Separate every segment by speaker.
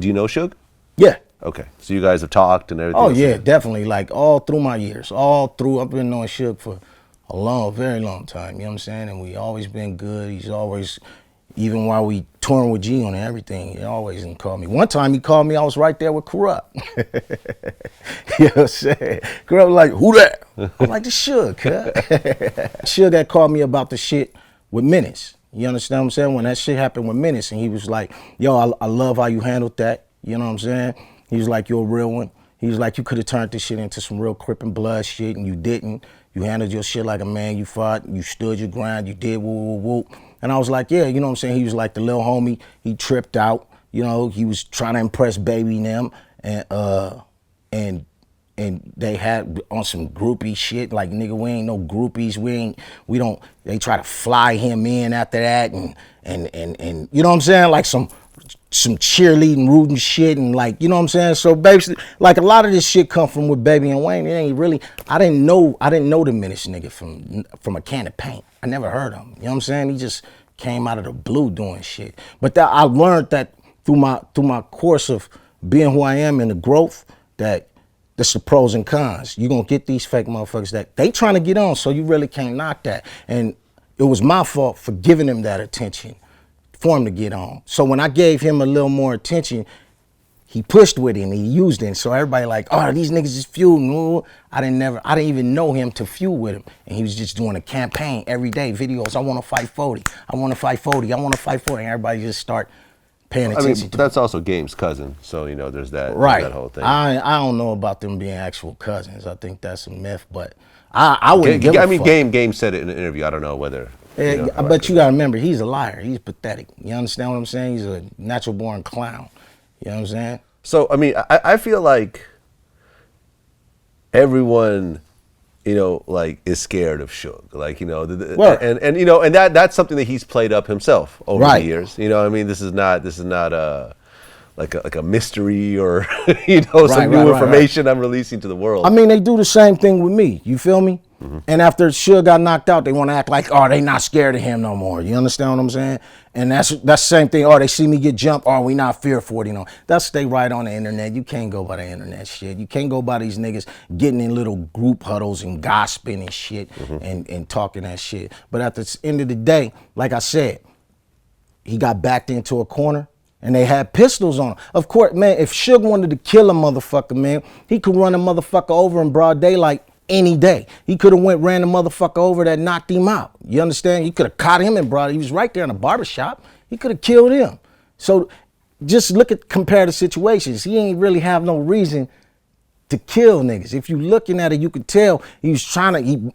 Speaker 1: Do you know Suge?
Speaker 2: Yeah.
Speaker 1: Okay, so you guys have talked and everything.
Speaker 2: Oh yeah, definitely. Like all through my years, I've been knowing Suge for a very long time. You know what I'm saying? And we always been good. He's always, even while we touring with G on everything, he always didn't call me. One time he called me, I was right there with Corrupt. You know what I'm saying? Corrupt was like, who that? I'm like, the Suge, cuz. Suge had called me about the shit with Menace. You understand what I'm saying? When that shit happened with Menace, and he was like, yo, I love how you handled that. You know what I'm saying? He was like, you're a real one. He was like, you could have turned this shit into some real Crip and Blood shit, and you didn't. You handled your shit like a man. You fought, you stood your ground, you did woo, woo, woo. And I was like, yeah, you know what I'm saying? He was like the little homie. He tripped out. You know, he was trying to impress Baby and them. And they had on some groupie shit, like, nigga, we ain't no groupies, they try to fly him in after that, and you know what I'm saying, like some cheerleading, rooting shit, and like, you know what I'm saying. So basically, like, a lot of this shit come from with Baby and Wayne. It ain't really. I didn't know the Menace nigga from a can of paint. I never heard of him. You know what I'm saying? He just came out of the blue doing shit. But I learned that through my course of being who I am and the growth, that that's the pros and cons. You're gonna get these fake motherfuckers that they trying to get on, so you really can't knock that. And it was my fault for giving him that attention for him to get on. So when I gave him a little more attention, he pushed with it and he used it. So everybody like, oh, these niggas is feuding. I didn't even know him to feud with him. And he was just doing a campaign every day, videos. I want to fight 40. I want to fight 40. I want to fight 40. And everybody just start paying attention to
Speaker 1: that's also Game's cousin. So, you know, there's that,
Speaker 2: right.
Speaker 1: That whole thing.
Speaker 2: I don't know about them being actual cousins. I think that's a myth, but I wouldn't give a fuck.
Speaker 1: Game said it in an interview. I don't know whether.
Speaker 2: But you gotta remember, he's a liar. He's pathetic. You understand what I'm saying? He's a natural born clown. You know what I'm saying?
Speaker 1: So, I mean, I feel like everyone, you know, like, is scared of Suge. Like, you know, and you know, and that's something that he's played up himself over the years. You know, I mean, this is not like a mystery or you know, some new information I'm releasing to the world.
Speaker 2: I mean, they do the same thing with me. You feel me? Mm-hmm. And after Suge got knocked out, they want to act like, oh, they not scared of him no more. You understand what I'm saying? And that's the same thing. Oh, they see me get jumped. Oh, we not fearful. You know, that's stay right on the internet. You can't go by the internet shit. You can't go by these niggas getting in little group huddles and gossiping and shit, and talking that shit. But at the end of the day, like I said, he got backed into a corner. And they had pistols on him. Of course, man, if Suge wanted to kill a motherfucker, man, he could run a motherfucker over in broad daylight any day. He could have ran a motherfucker over that knocked him out. You understand? He could have caught him in broad. He was right there in a barbershop. He could have killed him. So just compare the situations. He ain't really have no reason to kill niggas. If you looking at it, you could tell he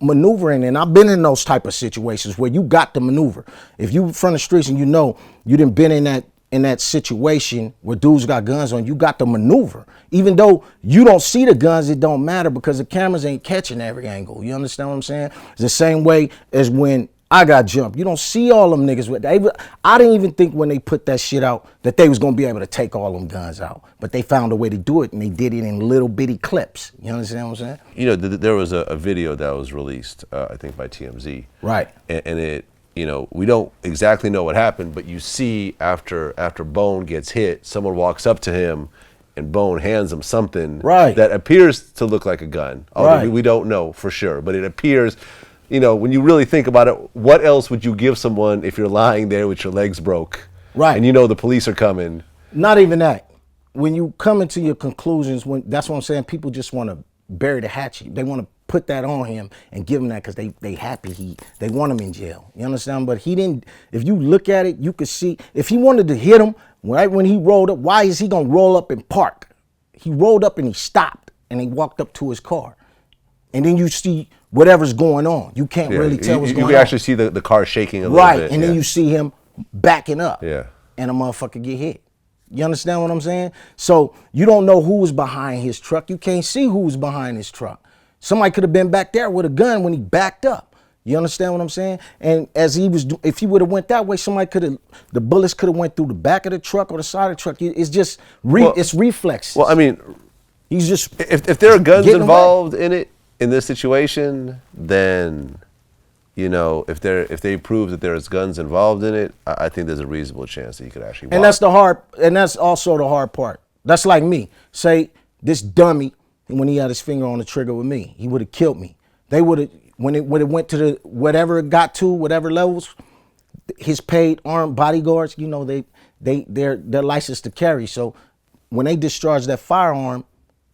Speaker 2: maneuvering, and I've been in those type of situations where you got to maneuver. If you from the streets and you know you done been in that situation where dudes got guns on, you got to maneuver. Even though you don't see the guns, it don't matter because the cameras ain't catching every angle. You understand what I'm saying? It's the same way as when I got jumped. You don't see all them niggas with. I didn't even think when they put that shit out that they was gonna be able to take all them guns out. But they found a way to do it, and they did it in little bitty clips. You understand what I'm saying? You
Speaker 1: know, there was a video that was released, I think by TMZ.
Speaker 2: Right.
Speaker 1: And it, you know, we don't exactly know what happened, but you see after Bone gets hit, someone walks up to him and Bone hands him something that appears to look like a gun. Although we don't know for sure, but it appears, you know, when you really think about it, what else would you give someone if you're lying there with your legs broke? Right. And you know the police are coming.
Speaker 2: Not even that. When you come into your conclusions, that's what I'm saying, people just want to bury the hatchet. They want to put that on him and give him that because they happy they want him in jail. You understand? But he didn't. If you look at it, you could see if he wanted to hit him right when he rolled up. Why is he gonna roll up and park? He rolled up and he stopped and he walked up to his car, and then you see whatever's going on. You can't really tell what's going on.
Speaker 1: You can actually see the car shaking a little bit.
Speaker 2: Right, and then you see him backing up.
Speaker 1: Yeah,
Speaker 2: and a motherfucker get hit. You understand what I'm saying? So you don't know who was behind his truck. You can't see who was behind his truck. Somebody could have been back there with a gun when he backed up. You understand what I'm saying? And as if he would have went that way, the bullets could have went through the back of the truck or the side of the truck. It's just, it's reflexes.
Speaker 1: Well, I mean,
Speaker 2: he's just
Speaker 1: if there are guns involved in this situation, then you know, if they prove that there's guns involved in it, I think there's a reasonable chance that he could actually.
Speaker 2: And that's also the hard part. That's like me. Say this dummy, when he had his finger on the trigger with me, he would have killed me. They would have, when it went to the whatever it got to, whatever levels, his paid armed bodyguards, you know, they're licensed to carry. So when they discharge that firearm,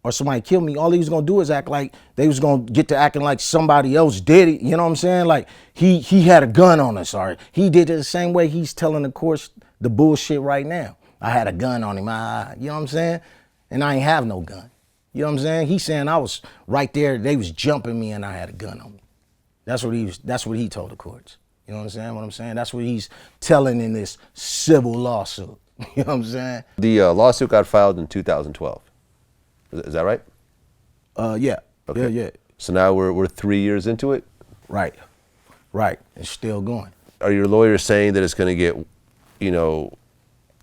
Speaker 2: or somebody killed me, all he was gonna do is act like they was gonna get to acting like somebody else did it. You know what I'm saying? Like he had a gun on us, or he did it the same way he's telling the courts the bullshit right now. I had a gun on him, you know what I'm saying? And I ain't have no gun. You know what I'm saying? He's saying I was right there, they was jumping me and I had a gun on me. That's what he told the courts. You know what I'm saying? What I'm saying? That's what he's telling in this civil lawsuit. You know what I'm saying?
Speaker 1: The lawsuit got filed in 2012. Is that right?
Speaker 2: Yeah.
Speaker 1: Okay.
Speaker 2: Yeah.
Speaker 1: So now we're 3 years into it?
Speaker 2: Right. It's still going.
Speaker 1: Are your lawyers saying that it's going to get, you know,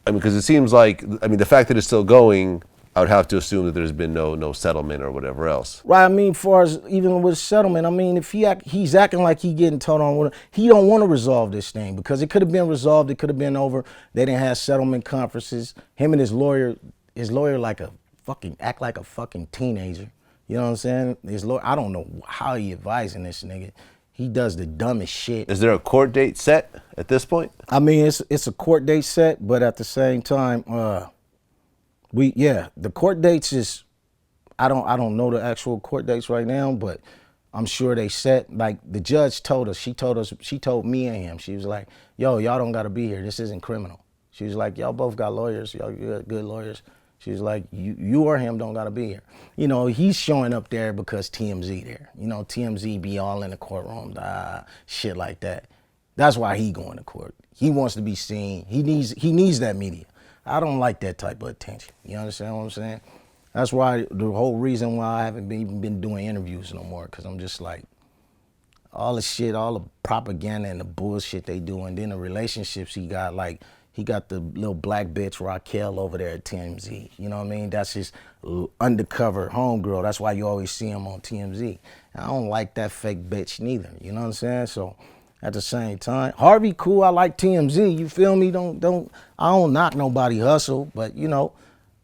Speaker 1: I mean, because it seems like, I mean, the fact that it's still going, I would have to assume that there's been no settlement or whatever else.
Speaker 2: Right. I mean, far as even with settlement, I mean, if he's acting like he getting told on, he don't want to resolve this thing because it could have been resolved. It could have been over. They didn't have settlement conferences. Him and his lawyer like a fucking act like a fucking teenager. You know what I'm saying? His lawyer, I don't know how he advising this nigga. He does the dumbest shit.
Speaker 1: Is there a court date set at this point?
Speaker 2: I mean, it's a court date set, but at the same time, the court dates is, I don't know the actual court dates right now, but I'm sure they set, like the judge told us, she told me and him, she was like, yo, y'all don't gotta be here, this isn't criminal. She was like, y'all both got lawyers, y'all good lawyers. She was like, you or him don't gotta be here. You know, he's showing up there because TMZ there. You know, TMZ be all in the courtroom, shit like that. That's why he going to court. He wants to be seen. He needs that media. I don't like that type of attention. You understand what I'm saying? That's why the whole reason why I haven't even been doing interviews no more, because I'm just like, all the shit, all the propaganda and the bullshit they do, and then the relationships he got, like, he got the little black bitch Raquel over there at TMZ. You know what I mean? That's his undercover homegirl. That's why you always see him on TMZ. And I don't like that fake bitch neither. You know what I'm saying? So at the same time, Harvey cool. I like TMZ. You feel me? I don't knock nobody hustle, but you know,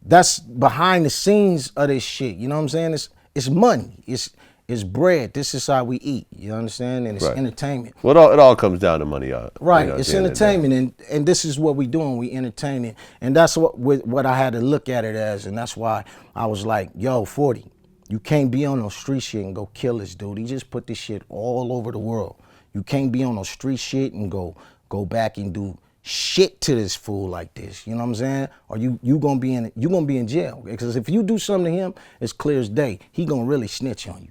Speaker 2: that's behind the scenes of this shit. You know what I'm saying? It's money. It's bread. This is how we eat. You understand? And it's entertainment.
Speaker 1: Well, it all comes down to money.
Speaker 2: Right. You know, it's entertainment, and this is what we doing. We entertaining, and that's what I had to look at it as, and that's why I was like, yo, 40, you can't be on no street shit and go kill this dude. He just put this shit all over the world. You can't be on no street shit and go back and do shit to this fool like this. You know what I'm saying? Or you gonna be in jail, because if you do something to him, it's clear as day. He gonna really snitch on you.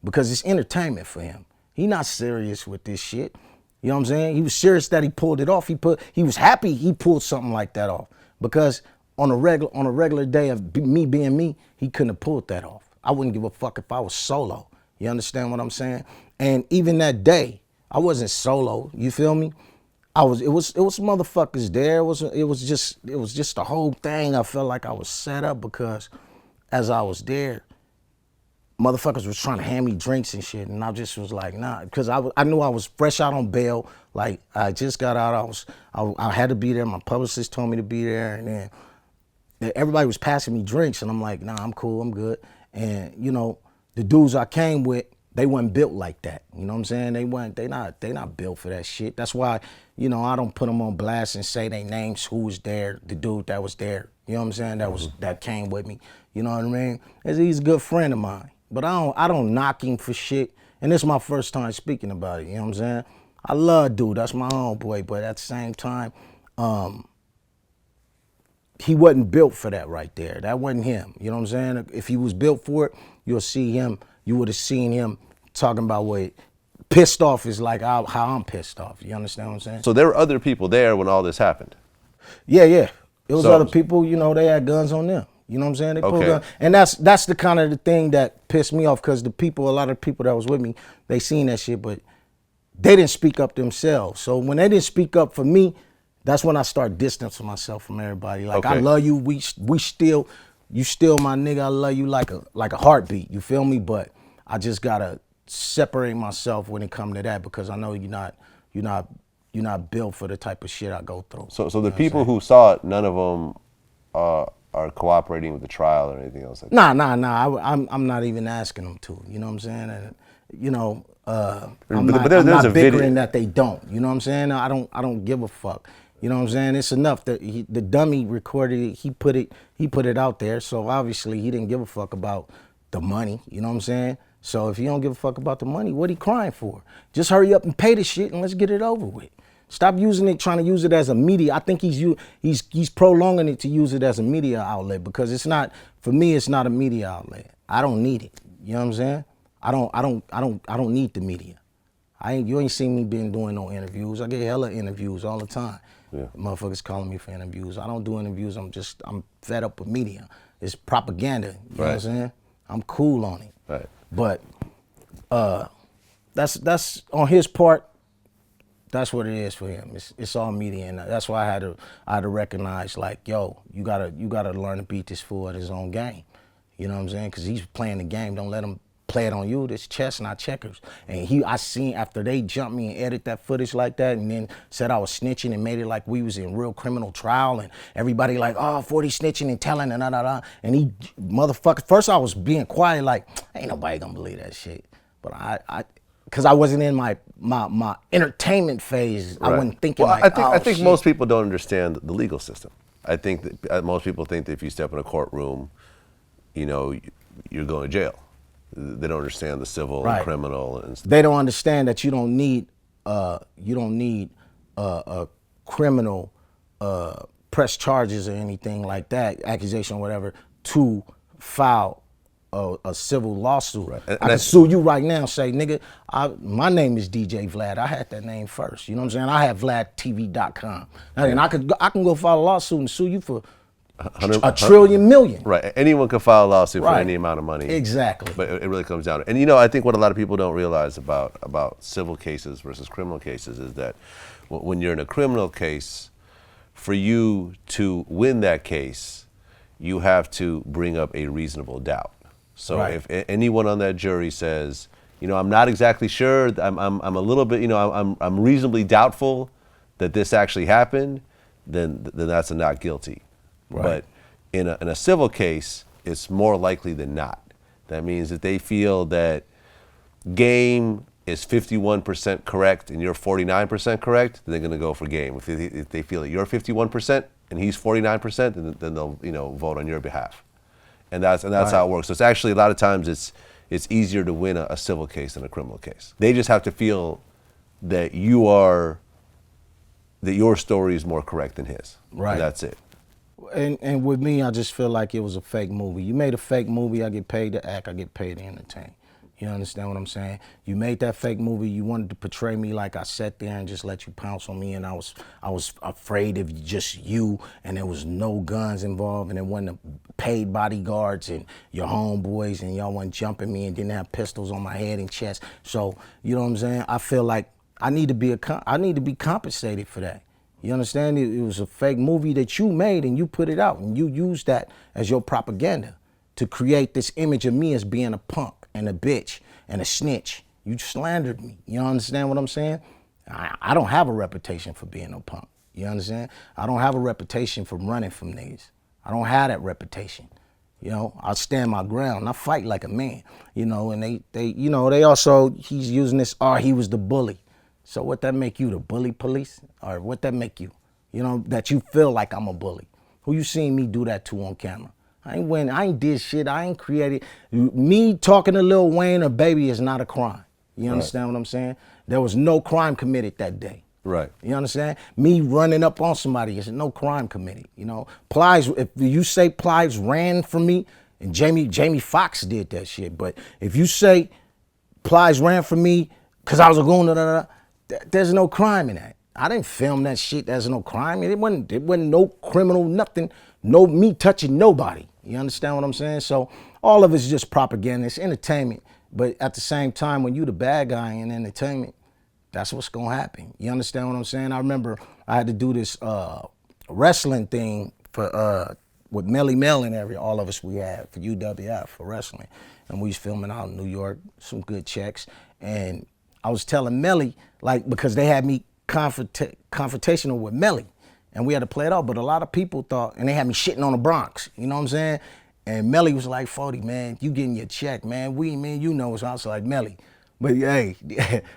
Speaker 2: Because it's entertainment for him. He not serious with this shit. You know what I'm saying? He was serious that he pulled it off. He was happy he pulled something like that off. Because on a regular day of me being me, he couldn't have pulled that off. I wouldn't give a fuck if I was solo. You understand what I'm saying? And even that day, I wasn't solo. You feel me? It was motherfuckers there. It was just the whole thing. I felt like I was set up because as I was there, motherfuckers was trying to hand me drinks and shit, and I just was like, nah, because I knew I was fresh out on bail. Like, I just got out. I had to be there. My publicist told me to be there, and then everybody was passing me drinks, and I'm like, nah, I'm cool, I'm good. And you know, the dudes I came with, they wasn't built like that. You know what I'm saying? They not built for that shit. That's why, you know, I don't put them on blast and say they names who was there, the dude that was there. You know what I'm saying? That came with me. You know what I mean? He's a good friend of mine. But I don't knock him for shit. And this is my first time speaking about it, you know what I'm saying? I love dude, that's my homeboy, but at the same time, he wasn't built for that right there. That wasn't him, you know what I'm saying? If he was built for it, you would have seen him talking about what pissed off is like how I'm pissed off. You understand what I'm saying?
Speaker 1: So there were other people there when all this happened?
Speaker 2: Yeah. It was other people, you know, they had guns on them. You know what I'm saying? They pulled guns. And that's the kind of the thing that pissed me off, because a lot of people that was with me, they seen that shit, but they didn't speak up themselves. So when they didn't speak up for me, that's when I start distancing myself from everybody. Like, I love you, you still my nigga, I love you like a heartbeat, you feel me? But I just gotta separate myself when it comes to that because I know you're not built for the type of shit I go through.
Speaker 1: So the people who saw it, none of them are cooperating with the trial or anything else like that?
Speaker 2: Nah. I'm not even asking them to. You know what I'm saying? And, you know, I'm
Speaker 1: but
Speaker 2: not
Speaker 1: there's a
Speaker 2: bickering
Speaker 1: video
Speaker 2: that they don't. You know what I'm saying? I don't give a fuck. You know what I'm saying? It's enough that the dummy recorded it. He put it out there. So obviously he didn't give a fuck about the money. You know what I'm saying? So if he don't give a fuck about the money, what he crying for? Just hurry up and pay the shit and let's get it over with. Stop using it, trying to use it as a media. I think he's prolonging it to use it as a media outlet because it's not, for me, it's not a media outlet. I don't need it. You know what I'm saying? I don't need the media. You ain't seen me been doing no interviews. I get hella interviews all the time. Yeah. Motherfuckers calling me for interviews. I don't do interviews. I'm fed up with media. It's propaganda. You know what I'm saying? I'm cool on it.
Speaker 1: Right.
Speaker 2: But that's on his part. That's what it is for him. It's all media, and that's why I had to recognize, like, yo, you gotta learn to beat this fool at his own game. You know what I'm saying? Because he's playing the game. Don't let him play it on you. This chess, not checkers. And I seen after they jumped me and edited that footage like that, and then said I was snitching and made it like we was in real criminal trial, and everybody like, oh, 40 snitching and telling and and he motherfucker. First I was being quiet, like, ain't nobody gonna believe that shit. But because I wasn't in my entertainment phase. Right. I wasn't thinking
Speaker 1: I think most people don't understand the legal system. I think that most people think that if you step in a courtroom, you know, you're going to jail. They don't understand the civil and criminal and stuff.
Speaker 2: They don't understand that you don't need a criminal press charges or anything like that, accusation or whatever, to file a civil lawsuit. Right. I can sue you right now and say, nigga, my name is DJ Vlad. I had that name first. You know what I'm saying? I have VladTV.com. And I can go file a lawsuit and sue you for a trillion million.
Speaker 1: Right. Anyone can file a lawsuit for any amount of money.
Speaker 2: Exactly.
Speaker 1: But it really comes down to, and you know, I think what a lot of people don't realize about civil cases versus criminal cases is that when you're in a criminal case, for you to win that case, you have to bring up a reasonable doubt. So if anyone on that jury says, you know, I'm not exactly sure, I'm a little bit, you know, I'm reasonably doubtful that this actually happened, then that's a not guilty. Right. But in a civil case, it's more likely than not. That means that they feel that game is 51% correct and you're 49% correct, then they're going to go for game. If they feel that you're 51% and he's 49%, then they'll, you know, vote on your behalf. And that's how it works. So it's actually a lot of times it's easier to win a civil case than a criminal case. They just have to feel that your story is more correct than his. Right. And that's it.
Speaker 2: And with me, I just feel like it was a fake movie. You made a fake movie, I get paid to act, I get paid to entertain. You understand what I'm saying? You made that fake movie, you wanted to portray me like I sat there and just let you pounce on me, and I was afraid of just you, and there was no guns involved, and there wasn't paid bodyguards and your homeboys, and y'all wasn't jumping me and didn't have pistols on my head and chest. So, you know what I'm saying? I feel like I need to be compensated for that. You understand? It was a fake movie that you made and you put it out, and you used that as your propaganda to create this image of me as being a punk and a bitch and a snitch. You slandered me. You understand what I'm saying? I don't have a reputation for being a punk. You understand? I don't have a reputation for running from niggas. I don't have that reputation. You know, I stand my ground and I fight like a man. You know, and they also, he's using this, he was the bully. So what that make you, the bully police? Or what that make you? You know, that you feel like I'm a bully. Who you seen me do that to on camera? I ain't did shit, I ain't created. Me talking to Lil Wayne or Baby is not a crime. You understand what I'm saying? There was no crime committed that day.
Speaker 1: Right.
Speaker 2: You understand? Me running up on somebody is no crime committed. You know, Plies, if you say Plies ran from me, and Jamie Foxx did that shit, but if you say Plies ran from me because I was a goon, there's no crime in that. I didn't film that shit. There's no crime. It wasn't no criminal, nothing, no me touching nobody. You understand what I'm saying? So all of it's just propaganda. It's entertainment. But at the same time, when you the bad guy in entertainment, that's what's going to happen. You understand what I'm saying? I remember I had to do this wrestling thing for with Melly Mel and all of us we had for UWF for wrestling, and we was filming out in New York, some good checks, and I was telling Melly, like, because they had me confrontational with Melly, and we had to play it out, but a lot of people thought, and they had me shitting on the Bronx, you know what I'm saying? And Melly was like, 40, man, you getting your check, man. Man, you know. So I was like, Melly. But hey,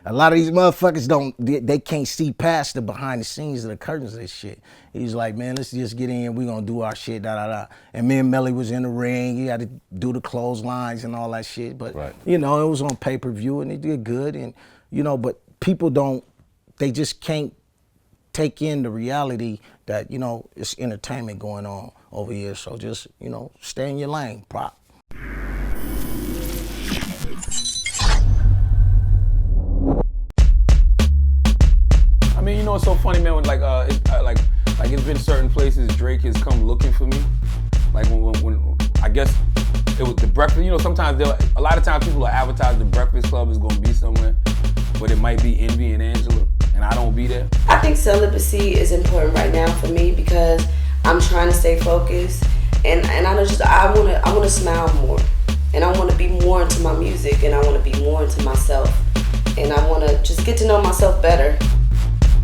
Speaker 2: a lot of these motherfuckers they can't see past the behind the scenes of the curtains of this shit. He's like, man, let's just get in, we gonna do our shit, da da da. And me and Melly was in the ring, he had to do the clotheslines and all that shit. But, you know, it was on pay-per-view and it did good. And, you know, but people they just can't take in the reality that, you know, it's entertainment going on over here. So just, you know, stay in your lane, prop.
Speaker 3: I mean, you know, it's so funny, man. When like it's been certain places Drake has come looking for me. Like when I guess it was the Breakfast. You know, sometimes a lot of times people will advertise the Breakfast Club is gonna be somewhere, but it might be Envy and Angela, and I don't be there.
Speaker 4: I think celibacy is important right now for me because I'm trying to stay focused, and I wanna smile more, and I wanna be more into my music, and I wanna be more into myself, and I wanna just get to know myself better.